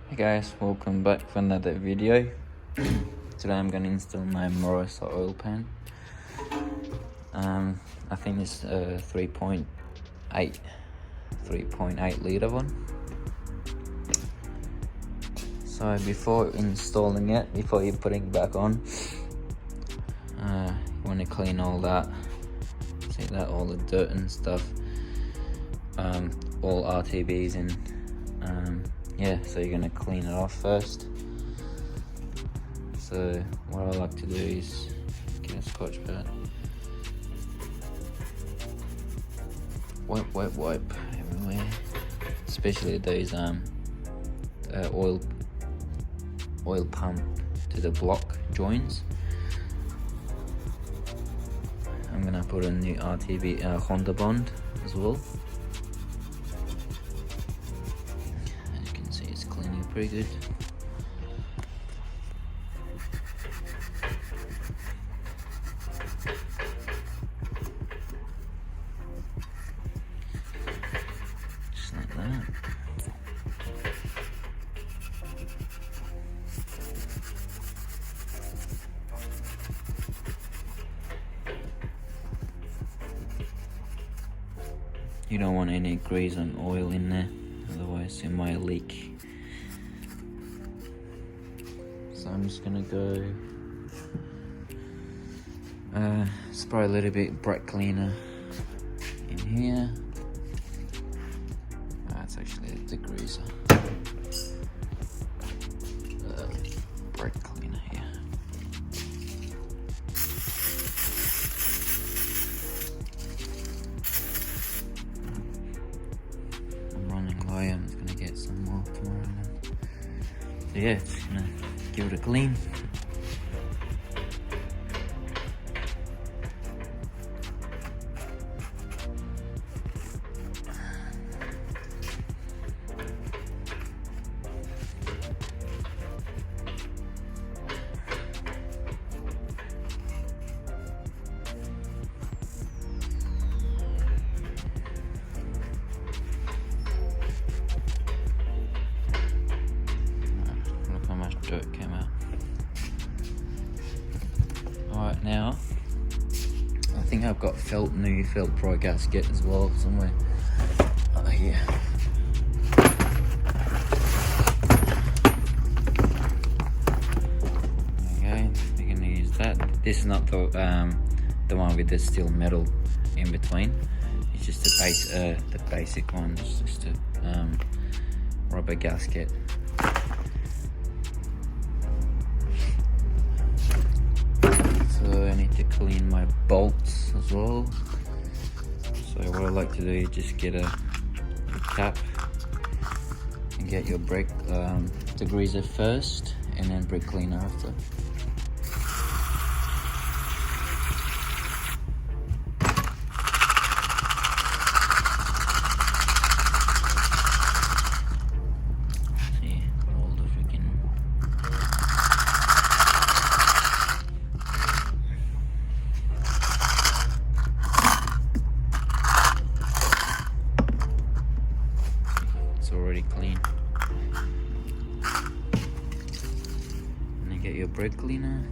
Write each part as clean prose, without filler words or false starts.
Hey guys, welcome back for another video. Today I'm going to install my Moroso oil pan. I think it's a 3.8 litre one. So before installing it, before you're putting it back on, you want to clean all that. See that, all the dirt and stuff, all RTBs and yeah, so you're gonna clean it off first. So what I like to do is get a Scotch pad, wipe everywhere, especially those oil pump to the block joints. I'm gonna put a new RTB Honda bond as well. Pretty good. Just like that. You don't want any grease and oil in there, otherwise it might leak. So I'm just gonna go spray a little bit brake cleaner in here. That's actually a degreaser. Brake cleaner here. I'm running low. I'm just gonna get some more tomorrow. So yeah, it's gonna give it a clean. Look how much dirt came out. Alright, now I think I've got new felt pro gasket as well somewhere. Oh, here. Okay, we're gonna use that. This is not the one with the steel metal in between. It's just the basic one. It's just a rubber gasket. So I need to clean my bolts as well. So what I like to do is just get a cap and get your brake degreaser first, and then brake cleaner after. Already clean. And then get your brake cleaner.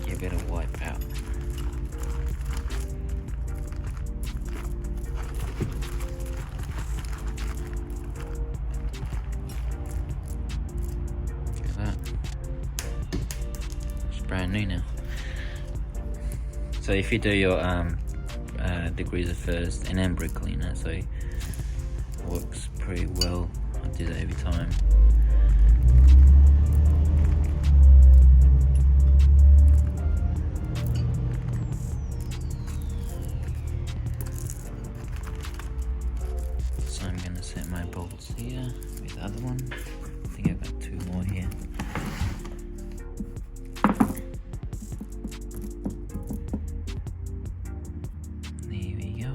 Give it a wipe out. Brand new now. So if you do your degreaser first and then brake cleaner, so it works pretty well. I do that every time. So I'm gonna set my bolts here with the other one. I think I've got two more here. There we go.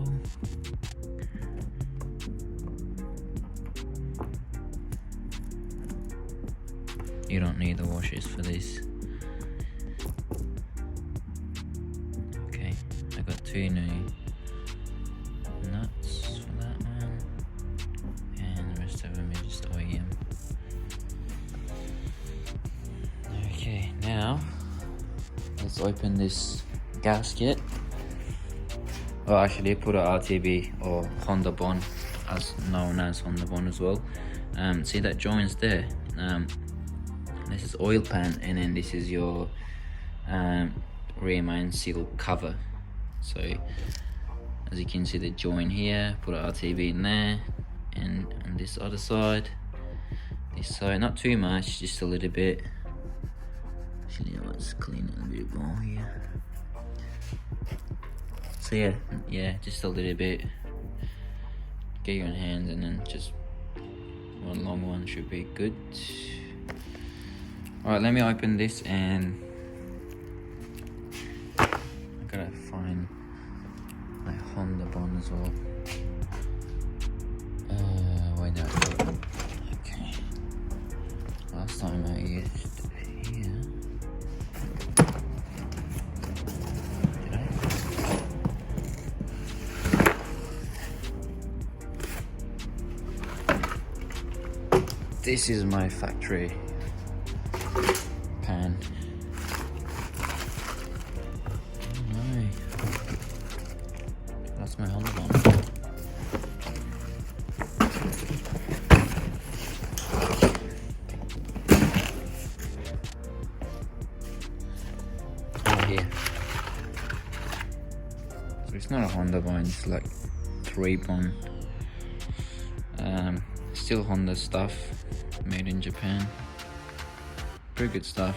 You don't need the washers for this. Okay, I got 2 new nuts for that one, and the rest of them are just OEM. Okay, now let's open this gasket. Oh, actually, put a RTB or Honda Bond, as known as Honda Bond as well. See that joint's there. This is oil pan, and then this is your rear main seal cover. So as you can see, the joint here, put an RTB in there, and on this other side, this side, not too much, just a little bit. Actually, let's clean it a bit more here. So yeah, just a little bit. Get your hands, and then just one long one should be good. Alright, let me open this, and I gotta find my Honda Bond as well. Wait, no. Okay. Last time I used it here. This is my factory pan. Oh no, that's my Honda Bond. Oh, here. So it's not a Honda Bond, it's like 3 Bond. Still Honda stuff, made in Japan. Pretty good stuff.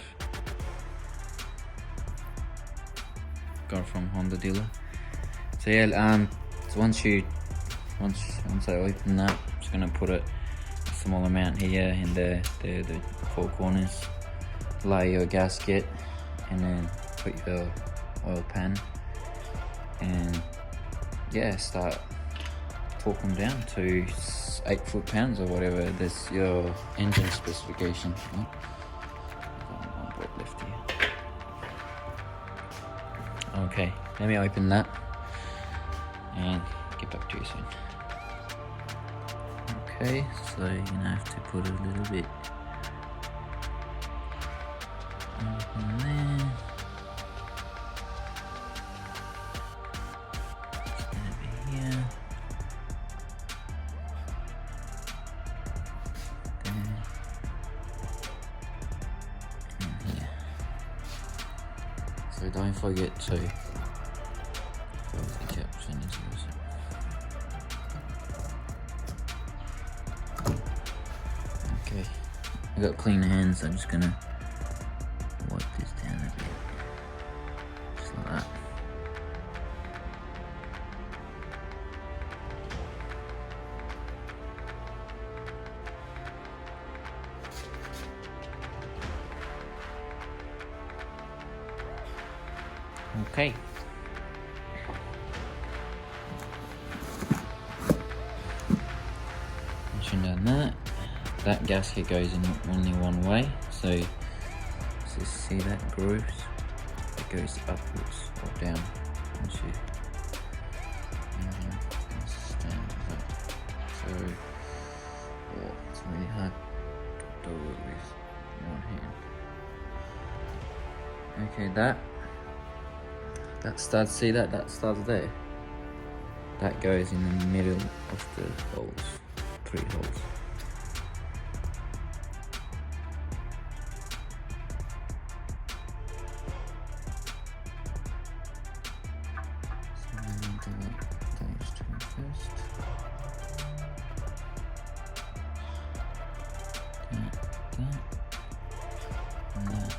Got from Honda dealer. So yeah, so once I open that, I'm just gonna put a small amount here in the 4 corners. Lay your gasket, and then put your oil pan, and yeah, start torque them down to 8 foot-pounds or whatever. That's your engine specification. Oh, I've got one board left here. Okay, let me open that and get back to you soon. Okay, so you're gonna have to put a little bit in there. It's gonna be here. So don't forget to close the caps when you use it. Okay, I got clean hands, so I'm just gonna wipe this down a bit, just like that. Okay. Once you've done that gasket goes in only one way. So see that grooves? It goes upwards or down. Once you stand that. So it's really hard to do it with one hand. Okay, that starts, see that starts there. That goes in the middle of the holes, 3 holes. So I'm going to do those 2 first. That, and that.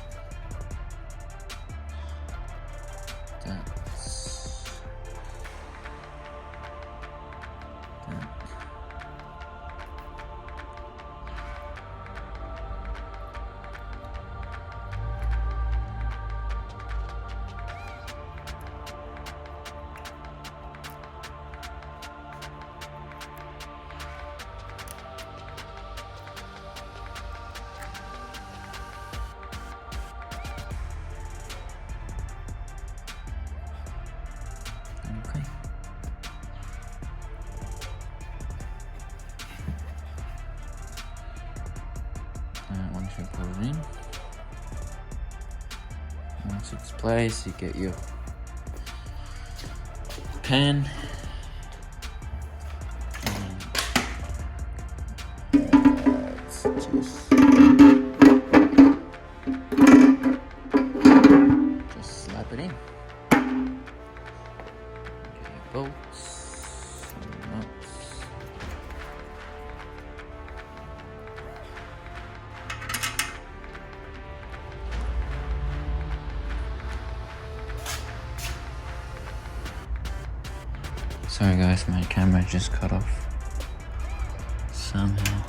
Once you put it in, once it's placed, you get your pan. Let's just slap it in. Get your bolts and nuts. Sorry guys, my camera just cut off somehow.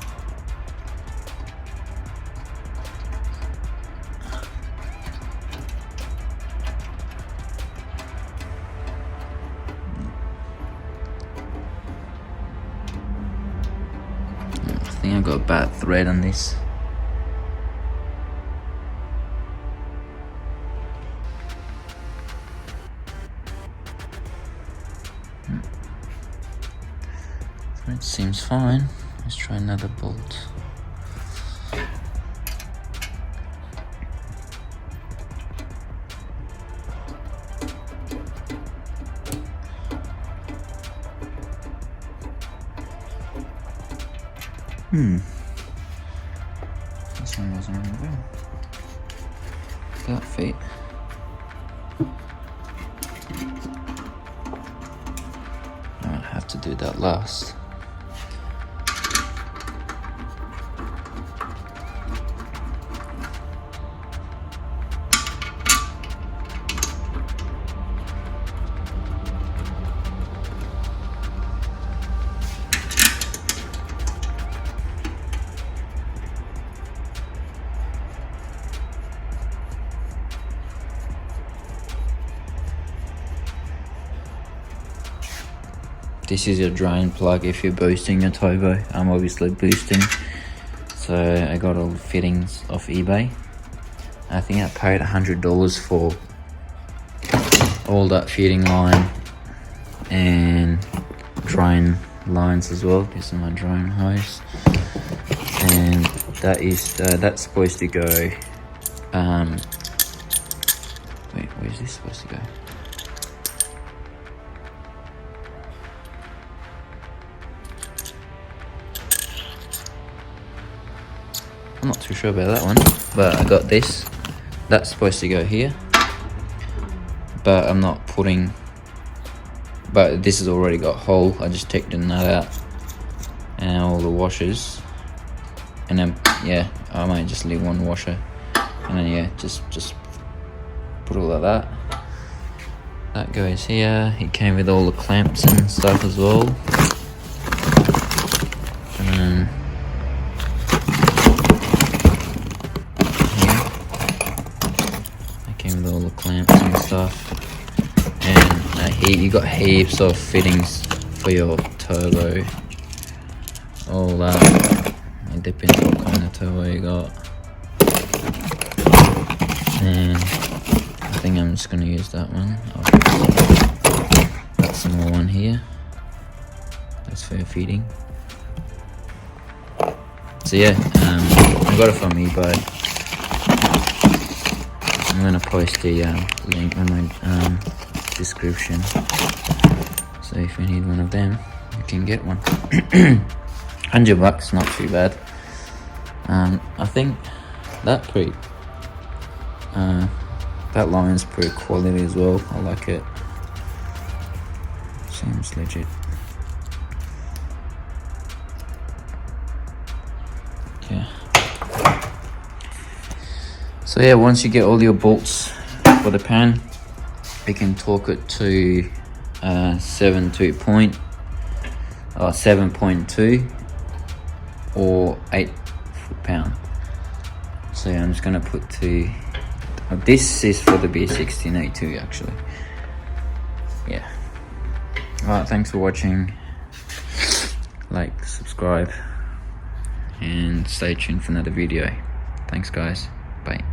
I think I got a bad thread on this. Thread seems fine. Let's try another bolt. This one wasn't really good. That fit. I might have to do that last. This is your drain plug if you're boosting your turbo. I'm obviously boosting, so I got all the fittings off eBay. I think I paid $100 for all that fitting line and drain lines as well. This is my drain hose, and that is that's supposed to go. Wait, where's this supposed to go? I'm not too sure about that one, but I got this. That's supposed to go here, but I'm not putting, but this has already got hole. I just take the nut out and all the washers, and then yeah, I might just leave one washer, and then yeah, just put all of that. That goes here. It came with all the clamps and stuff as well. And with all the clamps and stuff, and you got heaps of fittings for your turbo, all that. It depends what kind of turbo you got, and I think I'm just going to use that one. Got some more one here, that's for your feeding. So yeah, I got it from eBay. I'm gonna post the link in my description, so if you need one of them, you can get one. $100, not too bad. I think that that line's pretty quality as well. I like it. Seems legit. Yeah. So yeah, once you get all your bolts for the pan, you can torque it to 7.2 or 8 foot-pound. So yeah, I'm just gonna put this is for the b16A2 actually. Yeah. Alright, thanks for watching. Like, subscribe, and stay tuned for another video. Thanks guys. Bye.